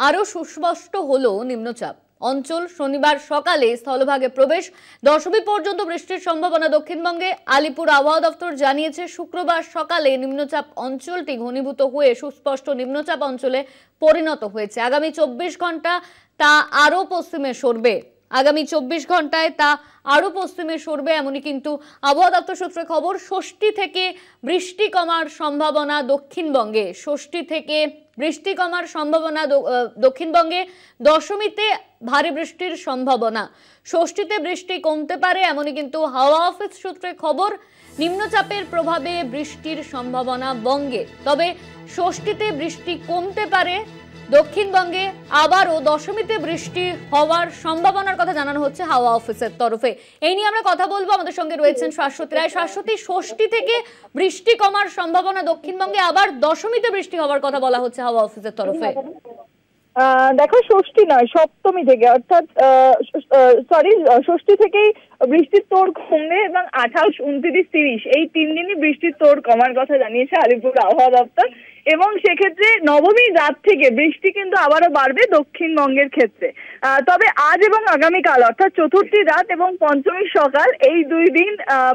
আরও সুস্পষ্ট হলো নিম্নচাপ অঞ্চল। শনিবার সকালে স্থলভাগে প্রবেশ, দশমী পর্যন্ত বৃষ্টির সম্ভাবনা দক্ষিণবঙ্গে। আলিপুর আবহাওয়া দপ্তর জানিয়েছে শুক্রবার সকালে নিম্নচাপ অঞ্চলটি ঘনীভূত হয়ে সুস্পষ্ট নিম্নচাপ অঞ্চলে পরিণত হয়েছে। আগামী 24 ঘন্টা তা আরও পশ্চিমে সরবে। আগামী 24 ঘন্টায় তা আরও পশ্চিমে সরবে, এমনই কিন্তু আবহাওয়া দপ্তর সূত্রে খবর। ষষ্ঠী থেকে বৃষ্টি কমার সম্ভাবনা দক্ষিণবঙ্গে। ষষ্ঠী থেকে বৃষ্টি কমার সম্ভাবনা দক্ষিণবঙ্গে। দশমীতে ভারী বৃষ্টির সম্ভাবনা। ষষ্ঠীতে বৃষ্টি কমতে পারে, এমনই কিন্তু হাওয়া অফিস সূত্রে খবর। নিম্নচাপের প্রভাবে বৃষ্টির সম্ভাবনা বঙ্গে, তবে ষষ্ঠীতে বৃষ্টি কমতে পারে দক্ষিণবঙ্গে। আবারও দশমীতে বৃষ্টি হওয়ার সম্ভাবনার কথা জানানো হচ্ছে হাওয়া অফিসের তরফে। এই নিয়ে আমরা কথা বলবো। আমাদের সঙ্গে রয়েছেন শাশ্বতী রায়। শাশ্বতী, ষষ্ঠী থেকে বৃষ্টি কমার সম্ভাবনা দক্ষিণবঙ্গে, আবার দশমীতে বৃষ্টি হওয়ার কথা বলা হচ্ছে হাওয়া অফিসের তরফে। দেখো, ষষ্ঠী নয়, সপ্তমী থেকে, অর্থাৎ ষষ্ঠী থেকেই বৃষ্টির তোড় কমবে এবং 28, 29, 30 এই 3 দিনই বৃষ্টির তোড় কমার কথা জানিয়েছে আলিপুর আবহাওয়া দপ্তর। এবং সেক্ষেত্রে নবমী রাত থেকে বৃষ্টি কিন্তু আবারও বাড়বে দক্ষিণবঙ্গের ক্ষেত্রে। তবে আজ এবং আগামীকাল, অর্থাৎ চতুর্থী রাত এবং পঞ্চমী সকাল, এই 2 দিন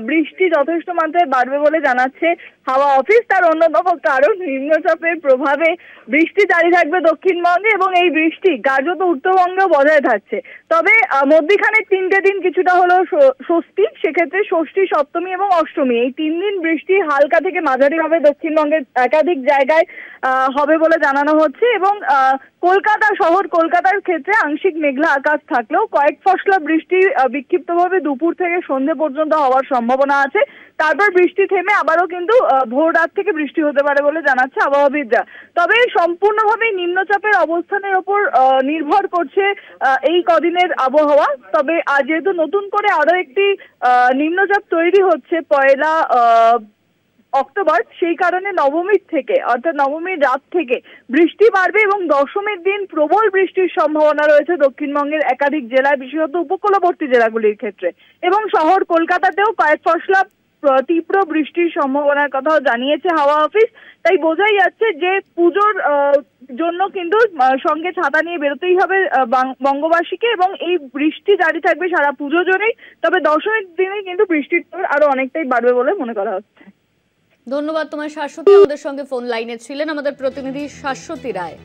বৃষ্টি যথেষ্ট মাত্রায় বাড়বে বলে জানাচ্ছে হাওয়া অফিস। তার অন্যতম কারণ নিম্নচাপের প্রভাবে বৃষ্টি জারি থাকবে দক্ষিণবঙ্গে এবং এই বৃষ্টি কার্যত উত্তরবঙ্গেও বজায় থাকছে। তবে মধ্যিখানে 3টে দিন কিছুটা হলেও স্বস্তি। সেক্ষেত্রে ষষ্ঠী, সপ্তমী এবং অষ্টমী এই 3 দিন বৃষ্টি হালকা থেকে মাঝারিভাবে দক্ষিণবঙ্গের একাধিক জায়গায় হবে বলে জানানো হচ্ছে। এবং কলকাতা শহর, কলকাতার ক্ষেত্রে আংশিক মেঘলা আকাশ থাকলেও কয়েক ফসলা বৃষ্টি বিক্ষিপ্তভাবে দুপুর থেকে সন্ধ্যে পর্যন্ত হওয়ার সম্ভাবনা আছে। তারপর বৃষ্টি থেমে আবারও কিন্তু ভোর রাত থেকে বৃষ্টি হতে পারে বলে জানাচ্ছে আবহাওয়াবিদরা। তবে সম্পূর্ণভাবে নিম্নচাপের অবস্থানের ওপর নির্ভর করছে এই কদিনের আবহাওয়া। তবে যেহেতু নতুন করে আরো একটি নিম্নচাপ তৈরি হচ্ছে 1 অক্টোবর, সেই কারণে নবমীর থেকে, অর্থাৎ নবমীর রাত থেকে বৃষ্টি বাড়বে এবং দশমীর দিন প্রবল বৃষ্টির সম্ভাবনা রয়েছে দক্ষিণবঙ্গের একাধিক জেলায়, বিশেষত উপকূলবর্তী জেলাগুলির ক্ষেত্রে। এবং শহর কলকাতাতেও কয়েক ফসলা তীব্র বৃষ্টির সম্ভাবনার কথাও জানিয়েছে হাওয়া অফিস। তাই বোঝাই যাচ্ছে যে পুজোর জন্য কিন্তু সঙ্গে ছাতা নিয়ে বেরোতেই হবে বঙ্গবাসীকে এবং এই বৃষ্টি জারি থাকবে সারা পুজো জুড়েই। তবে দশমীর দিনে কিন্তু বৃষ্টির তোড় আরো অনেকটাই বাড়বে বলে মনে করা হচ্ছে। ধন্যবাদ তোমার শাশ্বতী। আমাদের সঙ্গে ফোন লাইনে ছিলেন আমাদের প্রতিনিধি শাশ্বতী রায়।